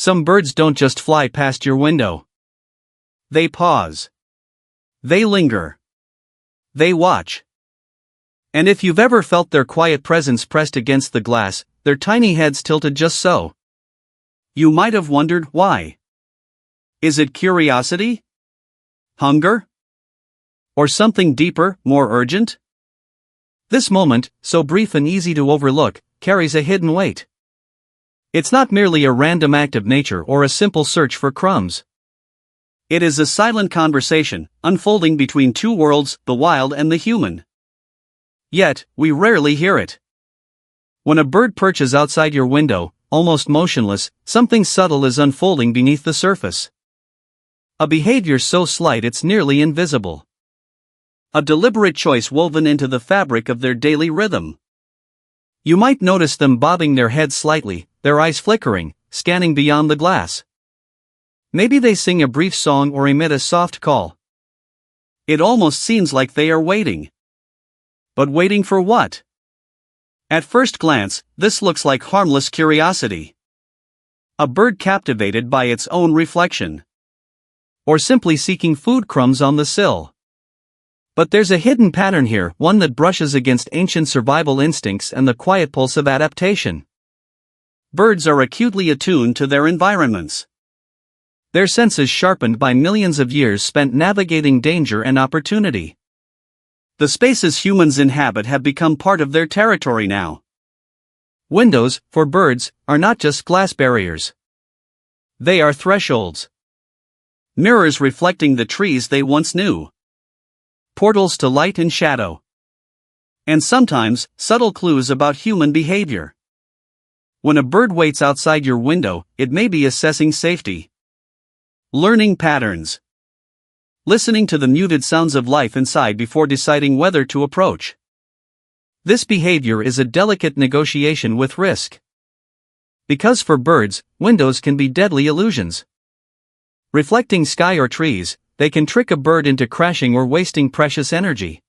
Some birds don't just fly past your window. They pause. They linger. They watch. And if you've ever felt their quiet presence pressed against the glass, their tiny heads tilted just so, you might have wondered why. Is it curiosity? Hunger? Or something deeper, more urgent? This moment, so brief and easy to overlook, carries a hidden weight. It's not merely a random act of nature or a simple search for crumbs. It is a silent conversation, unfolding between two worlds, the wild and the human. Yet, we rarely hear it. When a bird perches outside your window, almost motionless, something subtle is unfolding beneath the surface. A behavior so slight it's nearly invisible. A deliberate choice woven into the fabric of their daily rhythm. You might notice them bobbing their heads slightly, their eyes flickering, scanning beyond the glass. Maybe they sing a brief song or emit a soft call. It almost seems like they are waiting. But waiting for what? At first glance, this looks like harmless curiosity. A bird captivated by its own reflection. Or simply seeking food crumbs on the sill. But there's a hidden pattern here, one that brushes against ancient survival instincts and the quiet pulse of adaptation. Birds are acutely attuned to their environments. Their senses sharpened by millions of years spent navigating danger and opportunity. The spaces humans inhabit have become part of their territory now. Windows, for birds, are not just glass barriers. They are thresholds. Mirrors reflecting the trees they once knew. Portals to light and shadow. And sometimes, subtle clues about human behavior. When a bird waits outside your window, it may be assessing safety. Learning patterns. Listening to the muted sounds of life inside before deciding whether to approach. This behavior is a delicate negotiation with risk. Because for birds, windows can be deadly illusions. Reflecting sky or trees, they can trick a bird into crashing or wasting precious energy.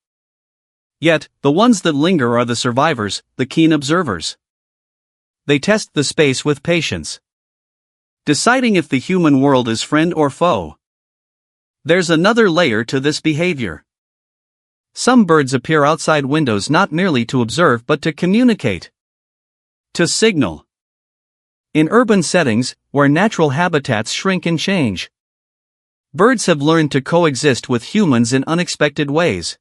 Yet, the ones that linger are the survivors, the keen observers. They test the space with patience, deciding if the human world is friend or foe. There's another layer to this behavior. Some birds appear outside windows not merely to observe but to communicate. To signal. In urban settings, where natural habitats shrink and change, birds have learned to coexist with humans in unexpected ways.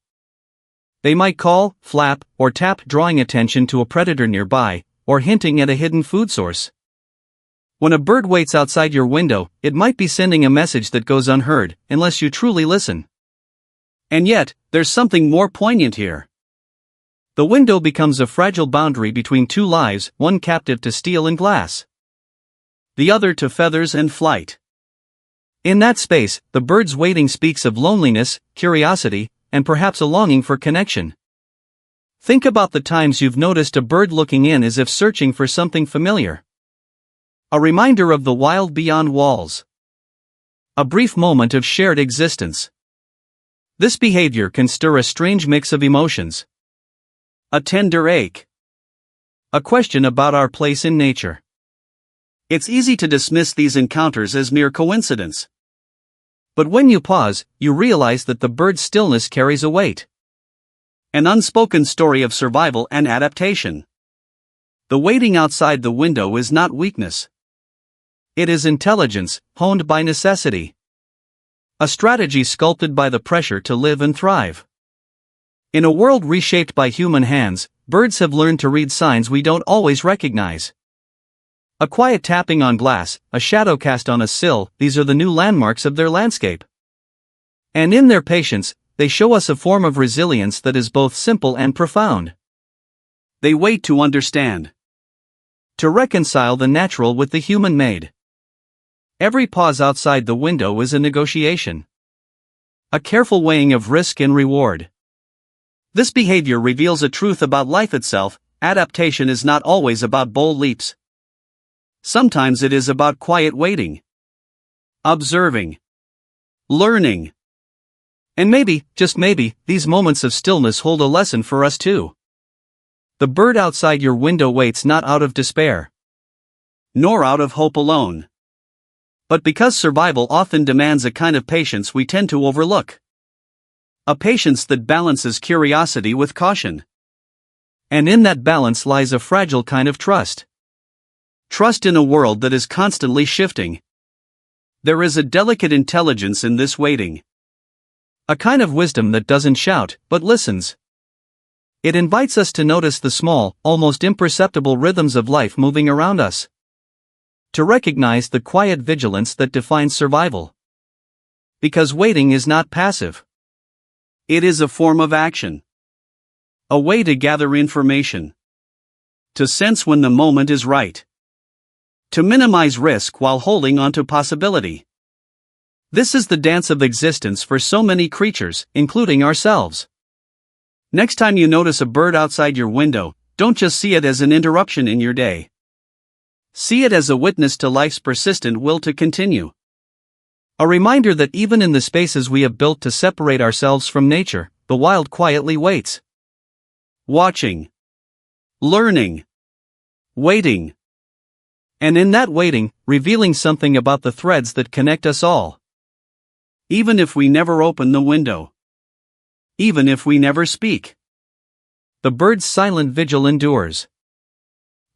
They might call, flap, or tap, drawing attention to a predator nearby, or hinting at a hidden food source. When a bird waits outside your window, it might be sending a message that goes unheard, unless you truly listen. And yet, there's something more poignant here. The window becomes a fragile boundary between two lives, one captive to steel and glass, the other to feathers and flight. In that space, the bird's waiting speaks of loneliness, curiosity, and perhaps a longing for connection. Think about the times you've noticed a bird looking in as if searching for something familiar. A reminder of the wild beyond walls. A brief moment of shared existence. This behavior can stir a strange mix of emotions. A tender ache. A question about our place in nature. It's easy to dismiss these encounters as mere coincidence. But when you pause, you realize that the bird's stillness carries a weight. An unspoken story of survival and adaptation. The waiting outside the window is not weakness. It is intelligence, honed by necessity. A strategy sculpted by the pressure to live and thrive. In a world reshaped by human hands, birds have learned to read signs we don't always recognize. A quiet tapping on glass, a shadow cast on a sill, these are the new landmarks of their landscape. And in their patience, they show us a form of resilience that is both simple and profound. They wait to understand. To reconcile the natural with the human-made. Every pause outside the window is a negotiation. A careful weighing of risk and reward. This behavior reveals a truth about life itself: adaptation is not always about bold leaps. Sometimes it is about quiet waiting. Observing. Learning. And maybe, just maybe, these moments of stillness hold a lesson for us too. The bird outside your window waits not out of despair, nor out of hope alone. But because survival often demands a kind of patience we tend to overlook. A patience that balances curiosity with caution. And in that balance lies a fragile kind of trust. Trust in a world that is constantly shifting. There is a delicate intelligence in this waiting. A kind of wisdom that doesn't shout, but listens. It invites us to notice the small, almost imperceptible rhythms of life moving around us. To recognize the quiet vigilance that defines survival. Because waiting is not passive. It is a form of action. A way to gather information. To sense when the moment is right. To minimize risk while holding on to possibility. This is the dance of existence for so many creatures, including ourselves. Next time you notice a bird outside your window, don't just see it as an interruption in your day. See it as a witness to life's persistent will to continue. A reminder that even in the spaces we have built to separate ourselves from nature, the wild quietly waits. Watching. Learning. Waiting. And in that waiting, revealing something about the threads that connect us all. Even if we never open the window. Even if we never speak. The bird's silent vigil endures.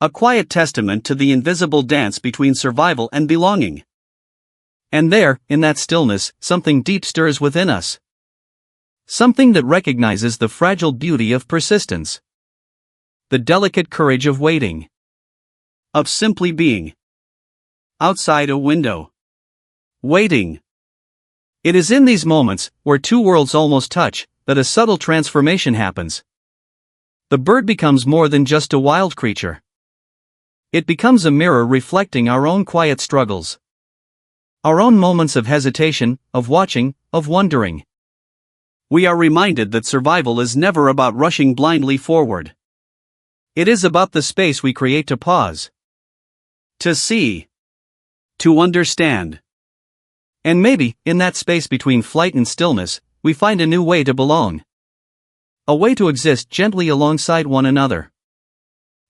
A quiet testament to the invisible dance between survival and belonging. And there, in that stillness, something deep stirs within us. Something that recognizes the fragile beauty of persistence. The delicate courage of waiting. Of simply being. Outside a window. Waiting. It is in these moments, where two worlds almost touch, that a subtle transformation happens. The bird becomes more than just a wild creature. It becomes a mirror reflecting our own quiet struggles. Our own moments of hesitation, of watching, of wondering. We are reminded that survival is never about rushing blindly forward. It is about the space we create to pause. To see. To understand. And maybe, in that space between flight and stillness, we find a new way to belong. A way to exist gently alongside one another.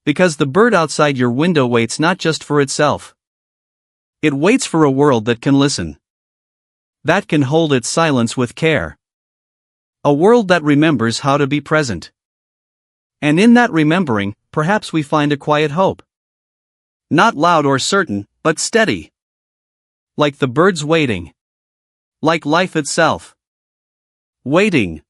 Because the bird outside your window waits not just for itself. It waits for a world that can listen. That can hold its silence with care. A world that remembers how to be present. And in that remembering, perhaps we find a quiet hope. Not loud or certain, but steady. Like the bird's waiting. Like life itself. Waiting.